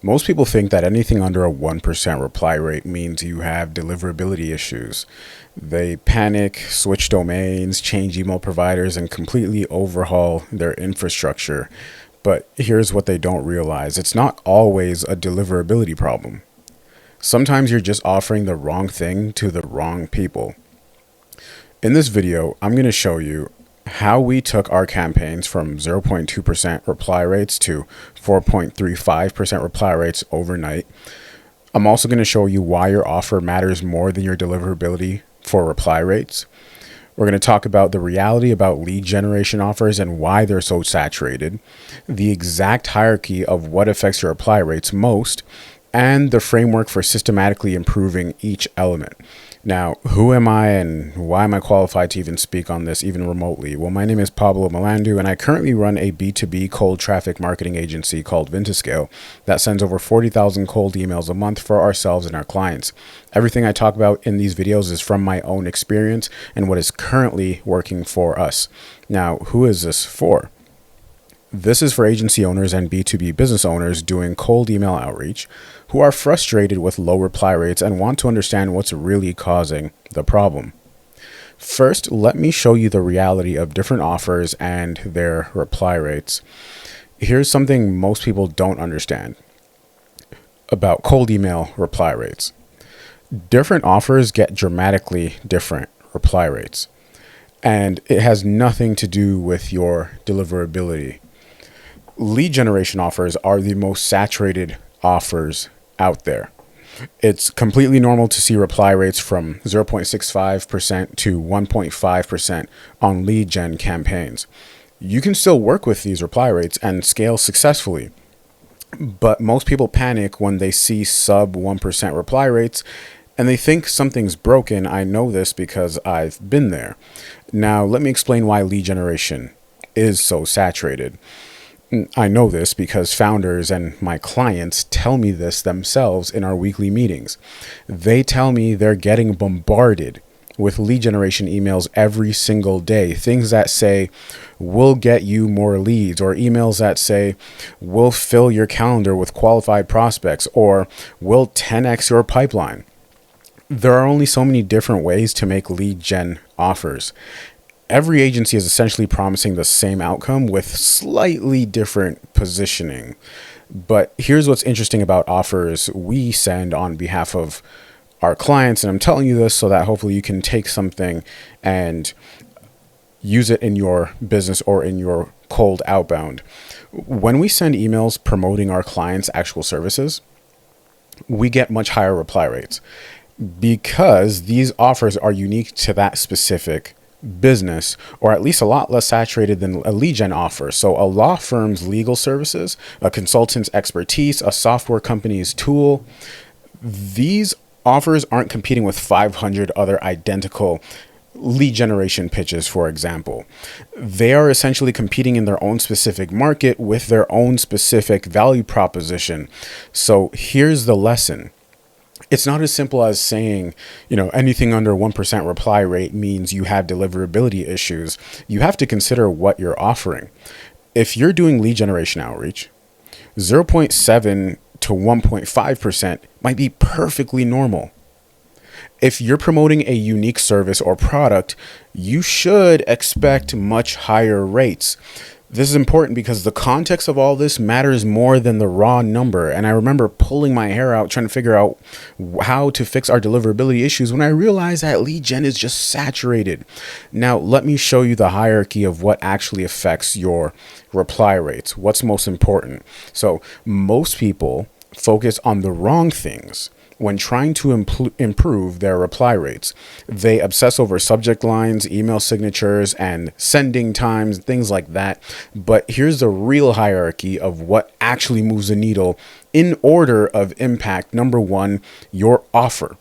Most people think that anything under a 1% reply rate means you have deliverability issues. They panic, switch domains, change email providers, and completely overhaul their infrastructure. But here's what they don't realize: it's not always a deliverability problem. Sometimes you're just offering the wrong thing to the wrong people. In this video, I'm going to show you how we took our campaigns from 0.2% reply rates to 4.35% reply rates overnight. I'm also going to show you why your offer matters more than your deliverability for reply rates. We're going to talk about the reality about lead generation offers and why they're so saturated, the exact hierarchy of what affects your reply rates most, and the framework for systematically improving each element. Now, who am I and why am I qualified to even speak on this, even remotely? Well, my name is Pablo Malandu, and I currently run a B2B cold traffic marketing agency called Vintascale that sends over 40,000 cold emails a month for ourselves and our clients. Everything I talk about in these videos is from my own experience and what is currently working for us. Now, who is this for? This is for agency owners and B2B business owners doing cold email outreach who are frustrated with low reply rates and want to understand what's really causing the problem. First, let me show you the reality of different offers and their reply rates. Here's something most people don't understand about cold email reply rates. Different offers get dramatically different reply rates, and it has nothing to do with your deliverability. Lead generation offers are the most saturated offers out there. It's completely normal to see reply rates from 0.65% to 1.5% on lead gen campaigns. You can still work with these reply rates and scale successfully, but most people panic when they see sub 1% reply rates and they think something's broken. I know this because I've been there. Now, let me explain why lead generation is so saturated. I know this because founders and my clients tell me this themselves in our weekly meetings. They tell me they're getting bombarded with lead generation emails every single day. Things that say, we'll get you more leads, or emails that say, we'll fill your calendar with qualified prospects, or we'll 10x your pipeline. There are only so many different ways to make lead gen offers. Every agency is essentially promising the same outcome with slightly different positioning. But here's what's interesting about offers we send on behalf of our clients. And I'm telling you this so that hopefully you can take something and use it in your business or in your cold outbound. When we send emails promoting our clients' actual services, we get much higher reply rates because these offers are unique to that specific business, or at least a lot less saturated than a lead gen offer. So a law firm's legal services, a consultant's expertise, a software company's tool, these offers aren't competing with 500 other identical lead generation pitches, for example. They are essentially competing in their own specific market with their own specific value proposition. So here's the lesson. It's not as simple as saying, anything under 1% reply rate means you have deliverability issues. You have to consider what you're offering. If you're doing lead generation outreach, 0.7 to 1.5% might be perfectly normal. If you're promoting a unique service or product, you should expect much higher rates. This is important because the context of all this matters more than the raw number. And I remember pulling my hair out trying to figure out how to fix our deliverability issues when I realized that lead gen is just saturated. Now, let me show you the hierarchy of what actually affects your reply rates. What's most important? So most people focus on the wrong things when trying to improve their reply rates. They obsess over subject lines, email signatures, and sending times, things like that. But here's the real hierarchy of what actually moves the needle in order of impact. Number one, your offer.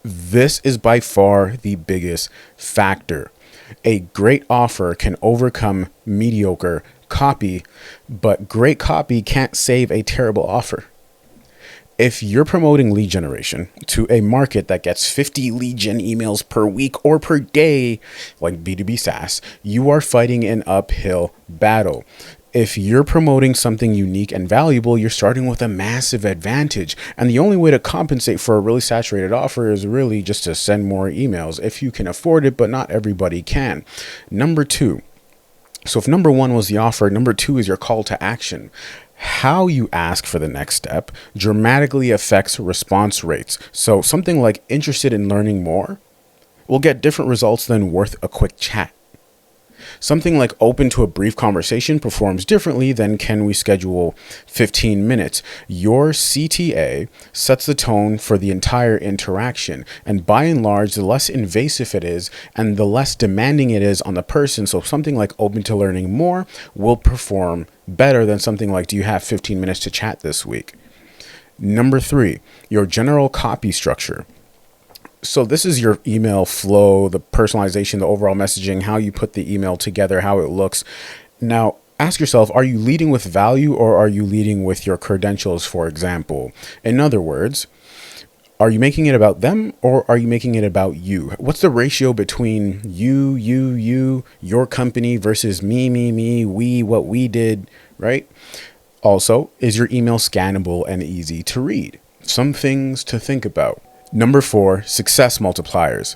This is by far the biggest factor. A great offer can overcome mediocre copy, but great copy can't save a terrible offer. If you're promoting lead generation to a market that gets 50 lead gen emails per week or per day, like B2B SaaS, you are fighting an uphill battle. if you're promoting something unique and valuable, you're starting with a massive advantage. And the only way to compensate for a really saturated offer is really just to send more emails if you can afford it, but not everybody can. Number two. So if number one was the offer, number two is your call to action. How you ask for the next step dramatically affects response rates. So something like interested in learning more will get different results than worth a quick chat. Something like open to a brief conversation performs differently than can we schedule 15 minutes. Your CTA sets the tone for the entire interaction. And by and large, the less invasive it is and the less demanding it is on the person. So something like open to learning more will perform better than something like, do you have 15 minutes to chat this week? Number three, your general copy structure. So this is your email flow, the personalization, the overall messaging, how you put the email together, how it looks. Now, ask yourself, are you leading with value or are you leading with your credentials, for example? In other words, are you making it about them or are you making it about you? What's the ratio between you, your company versus me, we, what we did, right? Also, is your email scannable and easy to read? Some things to think about. Number four, success multipliers.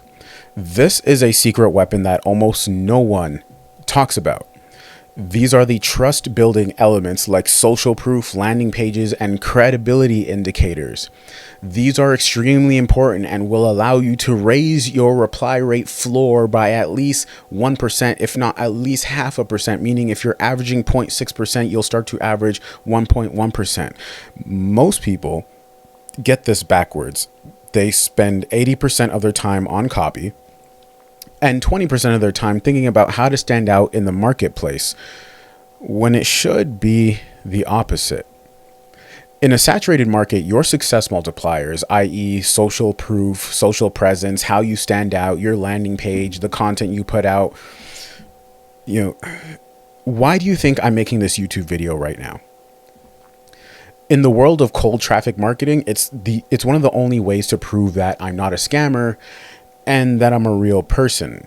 This is a secret weapon that almost no one talks about. These are the trust building elements like social proof, landing pages, and credibility indicators. These are extremely important and will allow you to raise your reply rate floor by at least 1%, if not at least 0.5%, meaning if you're averaging 0.6%, you'll start to average 1.1%. Most people get this backwards. They spend 80% of their time on copy and 20% of their time thinking about how to stand out in the marketplace, when it should be the opposite. In a saturated market, your success multipliers, i.e. social proof, social presence, how you stand out, your landing page, the content you put out, why do you think I'm making this YouTube video right now? In the world of cold traffic marketing, it's one of the only ways to prove that I'm not a scammer and that I'm a real person.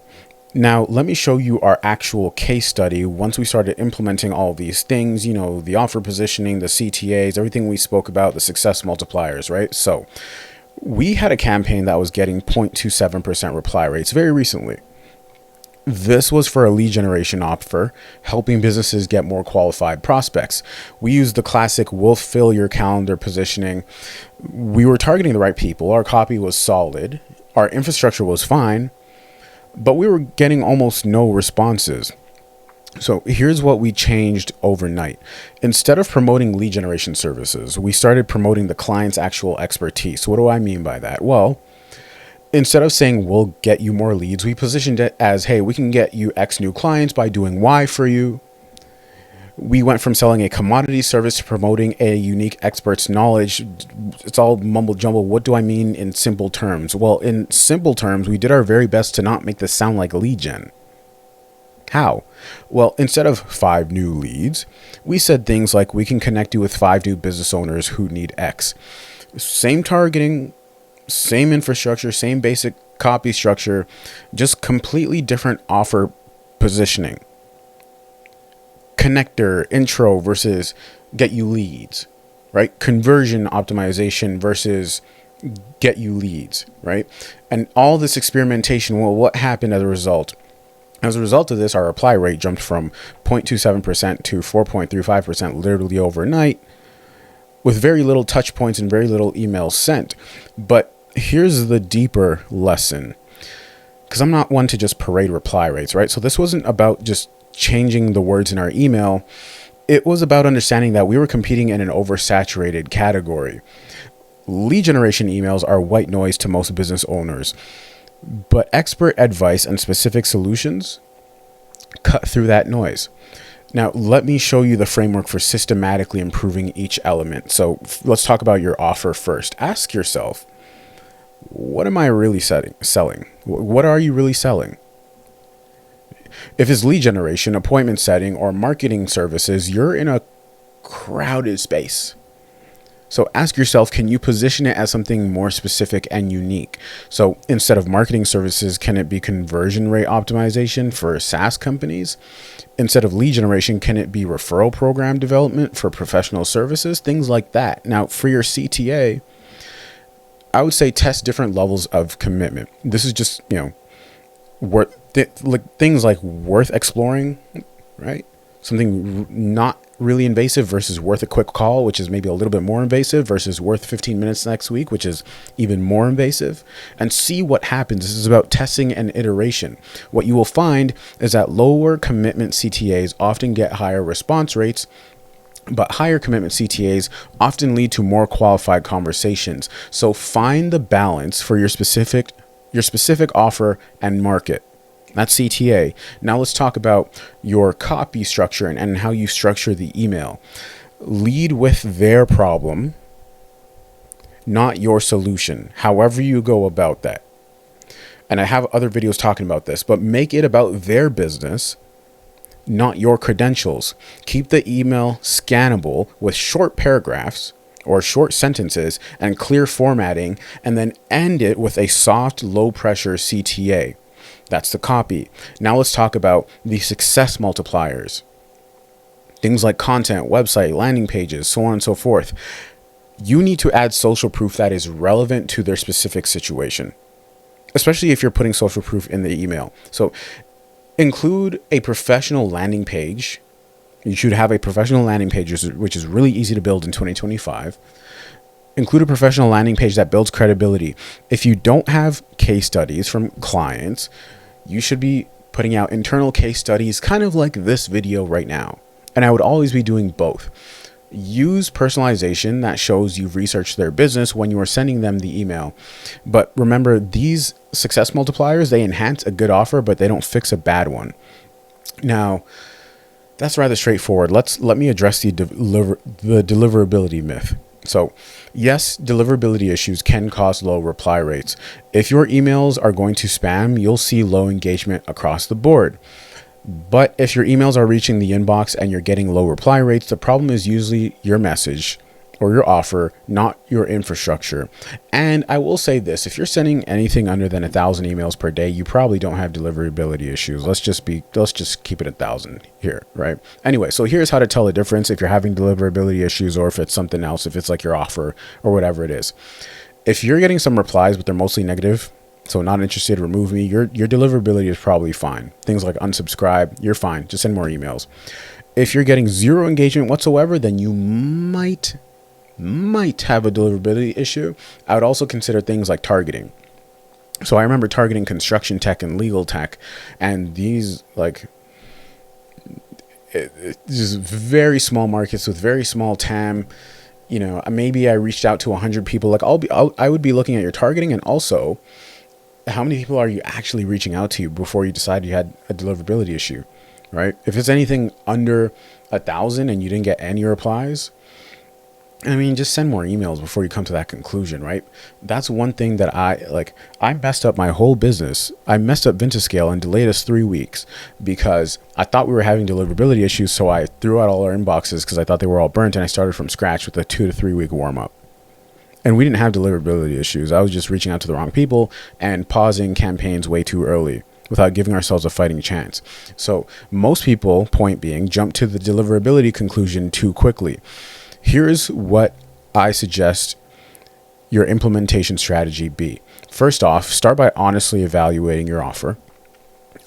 Now, let me show you our actual case study once we started implementing all these things, the offer positioning, the CTAs, everything we spoke about, the success multipliers, right? So we had a campaign that was getting 0.27% reply rates very recently. This was for a lead generation offer, helping businesses get more qualified prospects. We used the classic "will fill your calendar" positioning. We were targeting the right people. Our copy was solid. Our infrastructure was fine, but we were getting almost no responses. So here's what we changed overnight. Instead of promoting lead generation services, we started promoting the client's actual expertise. What do I mean by that? Well, instead of saying we'll get you more leads, we positioned it as, hey, we can get you X new clients by doing Y for you. We went from selling a commodity service to promoting a unique expert's knowledge. It's all mumble jumble. What do I mean in simple terms? Well, in simple terms, we did our very best to not make this sound like lead gen. How? Well, instead of 5 new leads, we said things like, we can connect you with 5 new business owners who need X. Same targeting, same infrastructure, same basic copy structure, just completely different offer positioning. Connector, intro versus get you leads, right? Conversion optimization versus get you leads, right? And all this experimentation, well, what happened as a result? As a result of this, our reply rate jumped from 0.27% to 4.35% literally overnight, with very little touch points and very little emails sent. But here's the deeper lesson, because I'm not one to just parade reply rates, right? So this wasn't about just changing the words in our email. It was about understanding that we were competing in an oversaturated category. Lead generation emails are white noise to most business owners, but expert advice and specific solutions cut through that noise. Now, let me show you the framework for systematically improving each element. So let's talk about your offer first. Ask yourself, what am I really selling? What are you really selling? If it's lead generation, appointment setting, or marketing services, you're in a crowded space. So ask yourself, can you position it as something more specific and unique? So instead of marketing services, can it be conversion rate optimization for SaaS companies? Instead of lead generation, can it be referral program development for professional services? Things like that. Now, for your CTA, I would say test different levels of commitment. This is just, things like worth exploring, right? Something not really invasive versus worth a quick call, which is maybe a little bit more invasive, versus worth 15 minutes next week, which is even more invasive, and see what happens. This is about testing and iteration. What you will find is that lower commitment CTAs often get higher response rates, but higher commitment CTAs often lead to more qualified conversations. So find the balance for your specific offer and market. That's CTA. Now let's talk about your copy structure and how you structure the email. Lead with their problem, not your solution, however you go about that. And I have other videos talking about this, but make it about their business, not your credentials. Keep the email scannable with short paragraphs or short sentences and clear formatting, and then end it with a soft, low pressure CTA. That's the copy. Now let's talk about the success multipliers. Things like content, website, landing pages, so on and so forth. You need to add social proof that is relevant to their specific situation, especially if you're putting social proof in the email. So include a professional landing page. You should have a professional landing page, which is really easy to build in 2025. Include a professional landing page that builds credibility. If you don't have case studies from clients, you should be putting out internal case studies, kind of like this video right now. And I would always be doing both. Use personalization that shows you've researched their business when you are sending them the email. But remember, these success multipliers, they enhance a good offer, but they don't fix a bad one. Now, that's rather straightforward. Let me address the deliverability myth. So yes, deliverability issues can cause low reply rates. If your emails are going to spam, you'll see low engagement across the board. But if your emails are reaching the inbox and you're getting low reply rates, the problem is usually your message or your offer, not your infrastructure. And I will say this, if you're sending anything under than 1,000 emails per day, you probably don't have deliverability issues. Let's just keep it 1,000 here, right? Anyway, so here's how to tell the difference if you're having deliverability issues or if it's something else, if it's like your offer or whatever it is. If you're getting some replies, but they're mostly negative, so not interested, remove me, your deliverability is probably fine. Things like unsubscribe, you're fine. Just send more emails. If you're getting zero engagement whatsoever, then you might have a deliverability issue. I would also consider things like targeting. So I remember targeting construction tech and legal tech, and these just very small markets with very small TAM. Maybe I reached out to 100 people. I would be looking at your targeting, and also how many people are you actually reaching out to before you decide you had a deliverability issue, right? If it's anything under 1,000 and you didn't get any replies, just send more emails before you come to that conclusion, right? That's one thing that I messed up my whole business. I messed up Vintascale and delayed us 3 weeks because I thought we were having deliverability issues. So I threw out all our inboxes because I thought they were all burnt, and I started from scratch with a 2 to 3 week warm up. And we didn't have deliverability issues. I was just reaching out to the wrong people and pausing campaigns way too early without giving ourselves a fighting chance. So most people, point being, jump to the deliverability conclusion too quickly. Here's what I suggest your implementation strategy be. First off, start by honestly evaluating your offer.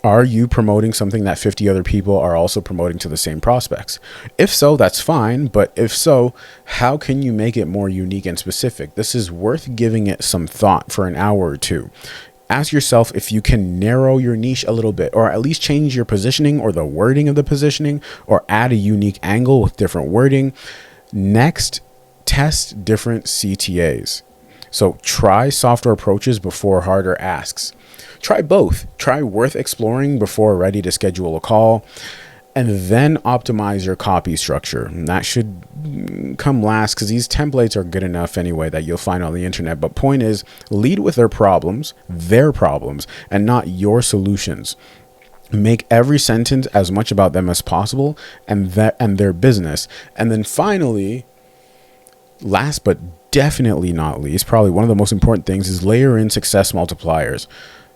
Are you promoting something that 50 other people are also promoting to the same prospects? If so, that's fine. But if so, how can you make it more unique and specific? This is worth giving it some thought for an hour or two. Ask yourself if you can narrow your niche a little bit, or at least change your positioning or the wording of the positioning, or add a unique angle with different wording. Next, test different CTAs. So try softer approaches before harder asks. Try both. Try worth exploring before ready to schedule a call, and then optimize your copy structure. And that should come last because these templates are good enough anyway that you'll find on the internet. But point is, lead with their problems, and not your solutions. Make every sentence as much about them as possible and their business. And then finally, Last but definitely not least, probably one of the most important things is layer in success multipliers.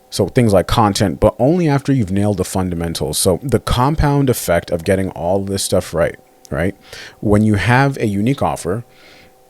So things like content, but only after you've nailed the fundamentals. So the compound effect of getting all this stuff right, right? When you have a unique offer,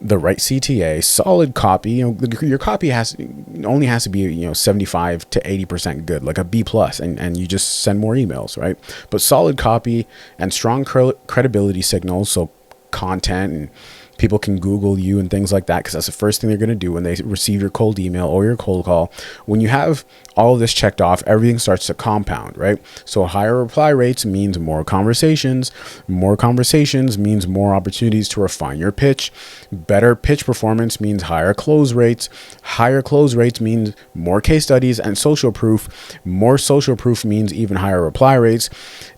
the right CTA, solid copy, your copy only has to be, 75 to 80% good, like a B plus, and you just send more emails, right? But solid copy and strong credibility signals, so content, and people can Google you and things like that, because that's the first thing they're going to do when they receive your cold email or your cold call. When you have all of this checked off, everything starts to compound, right? So higher reply rates means more conversations. More conversations means more opportunities to refine your pitch. Better pitch performance means higher close rates. Higher close rates means more case studies and social proof. More social proof means even higher reply rates.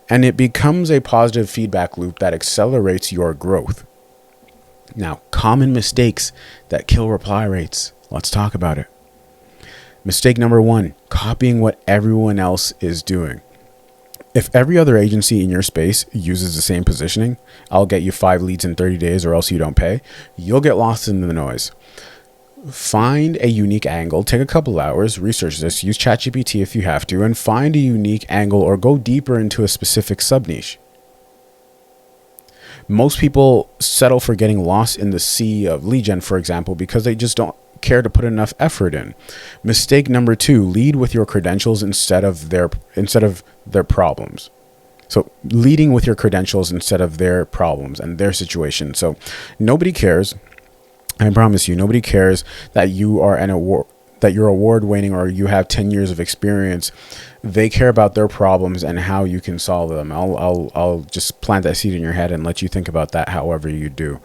And it becomes a positive feedback loop that accelerates your growth. Now, common mistakes that kill reply rates. Let's talk about it. Mistake number 1, copying what everyone else is doing. If every other agency in your space uses the same positioning, I'll get you 5 leads in 30 days or else you don't pay, you'll get lost in the noise. Find a unique angle, take a couple hours, research this, use ChatGPT if you have to, and find a unique angle or go deeper into a specific sub-niche. Most people settle for getting lost in the sea of lead gen, for example, because they just don't care to put enough effort in. Mistake number 2, lead with your credentials instead of their problems. So leading with your credentials instead of their problems and their situation. So nobody cares. I promise you, nobody cares that you are that you're award winning or you have 10 years of experience. They care about their problems and how you can solve them. I'll just plant that seed in your head and let you think about that however you do.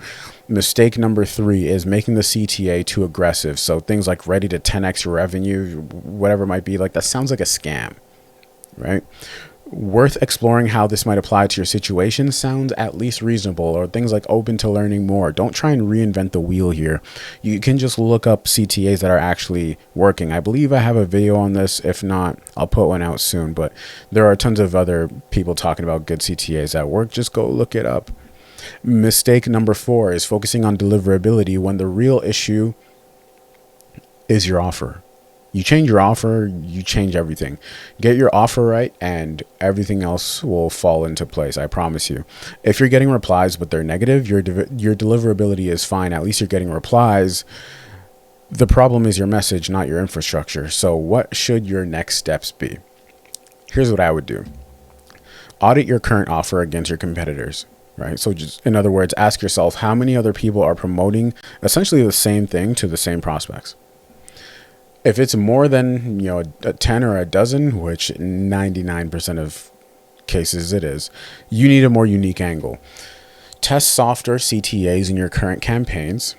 Mistake number 3 is making the CTA too aggressive. So things like ready to 10x your revenue, whatever it might be, like that sounds like a scam, right? Worth exploring how this might apply to your situation sounds at least reasonable, or things like open to learning more. Don't try and reinvent the wheel here. You can just look up CTAs that are actually working. I believe I have a video on this. If not, I'll put one out soon, but there are tons of other people talking about good CTAs that work. Just go look it up. Mistake number 4 is focusing on deliverability when the real issue is your offer. You change your offer, you change everything. Get your offer right and everything else will fall into place, I promise you. If you're getting replies but they're negative, your deliverability is fine. At least you're getting replies. The problem is your message, not your infrastructure. So what should your next steps be? Here's what I would do. Audit your current offer against your competitors, right? So just, in other words, ask yourself how many other people are promoting essentially the same thing to the same prospects. If it's more than, a 10 or a dozen, which 99% of cases it is, you need a more unique angle. Test softer CTAs in your current campaigns.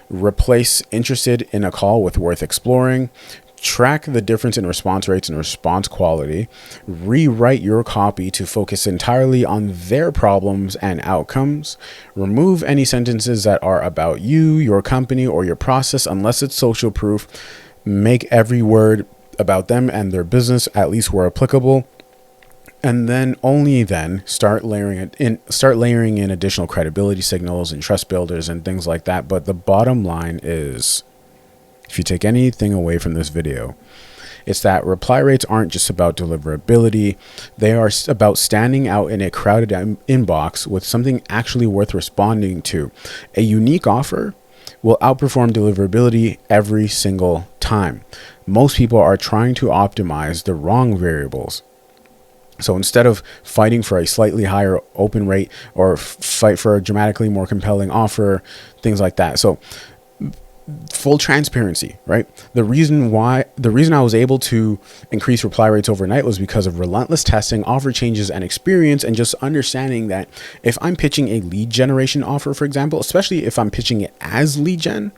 Replace interested in a call with worth exploring. Track the difference in response rates and response quality. Rewrite your copy to focus entirely on their problems and outcomes. Remove any sentences that are about you, your company, or your process unless it's social proof. Make every word about them and their business, at least where applicable. And then only then start layering in additional credibility signals and trust builders and things like that. But the bottom line is, if you take anything away from this video, it's that reply rates aren't just about deliverability. They are about standing out in a crowded inbox with something actually worth responding to. A unique offer will outperform deliverability every single time. Most people are trying to optimize the wrong variables. So instead of fighting for a slightly higher open rate or fight for a dramatically more compelling offer, things like that. So full transparency, right? The reason I was able to increase reply rates overnight was because of relentless testing, offer changes, and experience, and just understanding that if I'm pitching a lead generation offer, for example, especially if I'm pitching it as lead gen,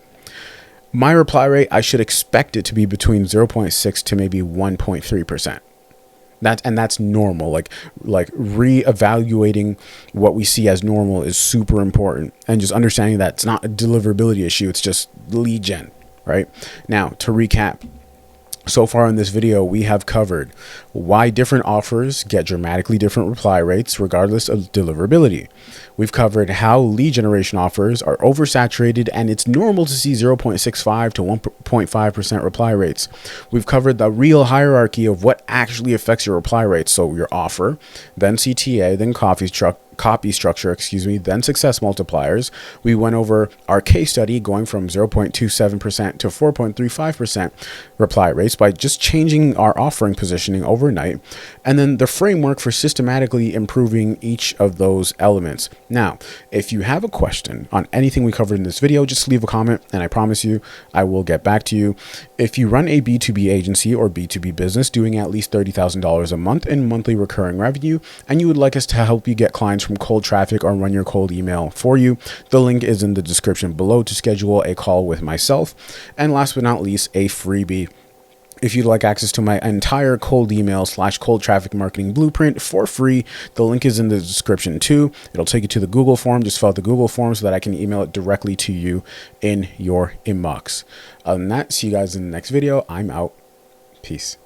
my reply rate, I should expect it to be between 0.6 to maybe 1.3%. That's normal. Like reevaluating what we see as normal is super important, and just understanding that it's not a deliverability issue. It's just lead gen, right? Now to recap. So far in this video, we have covered why different offers get dramatically different reply rates regardless of deliverability. We've covered how lead generation offers are oversaturated and it's normal to see 0.65 to 1.5% reply rates. We've covered the real hierarchy of what actually affects your reply rates. So your offer, then CTA, then copy structure, then success multipliers. We went over our case study going from 0.27% to 4.35% reply rates by just changing our offering positioning overnight, and then the framework for systematically improving each of those elements. Now, if you have a question on anything we covered in this video, just leave a comment and I promise you I will get back to you. If you run a B2B agency or B2B business doing at least $30,000 a month in monthly recurring revenue, and you would like us to help you get clients from cold traffic or run your cold email for you, the link is in the description below to schedule a call with myself. And last but not least, a freebie. If you'd like access to my entire cold email / cold traffic marketing blueprint for free, the link is in the description too. It'll take you to the Google form. Just fill out the Google form so that I can email it directly to you in your inbox. Other than that, see you guys in the next video. I'm out. Peace.